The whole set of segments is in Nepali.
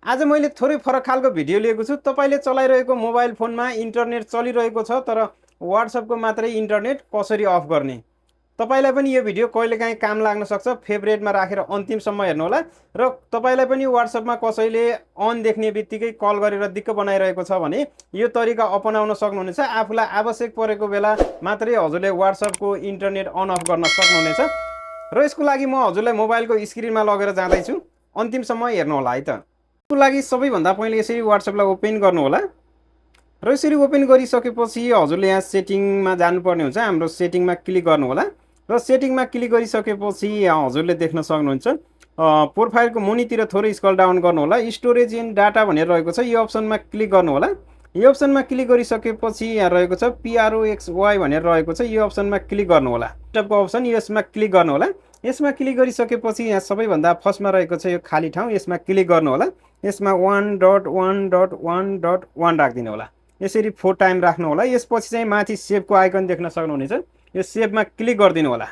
आज मैले थोरै फरक खालको भिडियो लिएको छु। तपाईले चलाइरहेको मोबाइल फोनमा इन्टरनेट चलिरहेको छ तर WhatsAppको मात्रै इन्टरनेट कसरी अफ गर्ने? तपाईलाई पनि यो भिडियो कहिलेकाहीँ काम लाग्न सक्छ। फेभरेटमा राखेर अन्तिमसम्म हेर्नु होला र तपाईलाई पनि WhatsAppमा कसैले अन देख्ने बित्तिकै कल गरेर दिक्क बनाइरहेको छ भने यो तरिका अपनाउन सक्नुहुनेछ। आफूलाई आवश्यक परेको बेला मात्रै हजुरले WhatsAppको इन्टरनेट अन अफ गर्न सक्नुहुनेछ र यसको लागि म हजुरलाई मोबाइलको स्क्रिनमा लगेर जाँदैछु। अन्तिमसम्म हेर्नु होला है त। यसको लागि सबैभन्दा पहिले यसरी WhatsAppलाई ओपन गर्नु होला र यसरी ओपन गरिसकेपछि हजुरले यहाँ सेटिङमा जानुपर्ने हुन्छ। हाम्रो सेटिङमा क्लिक गर्नु होला र सेटिङमा क्लिक गरिसकेपछि यहाँ हजुरले देख्न सक्नुहुन्छ प्रोफाइलको मुनितिर थोरै स्क्रल डाउन गर्नु होला। स्टोरेज एन्ड डाटा भनेर रहेको छ, यो अप्सनमा क्लिक गर्नु होला। यो अप्सनमा क्लिक गरिसकेपछि यहाँ रहेको छ PROXY भनेर रहेको छ, यो अप्सनमा क्लिक गर्नु होला। WhatsAppको अप्सन यसमा क्लिक गर्नु होला। यसमा क्लिक गरिसकेपछि यहाँ सबैभन्दा फर्स्टमा रहेको छ यो खाली ठाउँ, यसमा क्लिक गर्नु होला। यसमा 1.1.1.1 राखिदिनु होला। यसरी 4 टाइम राख्नु होला। यसपछि चाहिँ माथि सेभको आइकन देख्न सक्नुहुनेछ, यो सेभमा क्लिक गरिदिनु होला।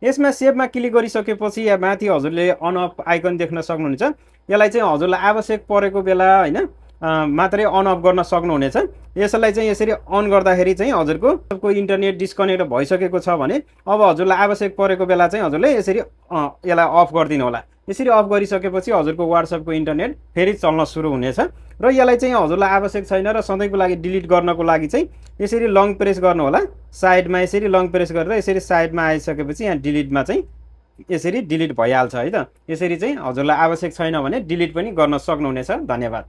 यसमा सेभमा क्लिक गरिसकेपछि यहाँ माथि हजुरले अन अफ आइकन देख्न सक्नुहुनेछ। यसलाई चाहिँ हजुरलाई आवश्यक परेको बेला हैन मात्रै अन अफ गर्न सक्नुहुनेछ। यसलाई चाहिँ यसरी अन गर्दाखेरि चाहिँ हजुरको इन्टरनेट डिस्कनेक्ट भइसकेको छ भने अब हजुरलाई आवश्यक परेको बेला चाहिँ हजुरले यसरी यसलाई अफ गरिदिनु होला। यसरी अफ गरिसकेपछि हजुरको WhatsAppको इन्टरनेट फेरि चल्न सुरु हुनेछ र यसलाई चाहिँ हजुरलाई आवश्यक छैन र सधैँको लागि डिलिट गर्नको लागि चाहिँ यसरी लङ प्रेस गर्नु होला। साइडमा यसरी लङ प्रेस गरेर यसरी साइडमा आइसकेपछि यहाँ डिलिटमा चाहिँ यसरी डिलिट भइहाल्छ है त। यसरी चाहिँ हजुरलाई आवश्यक छैन भने डिलिट पनि गर्न सक्नुहुनेछ। धन्यवाद।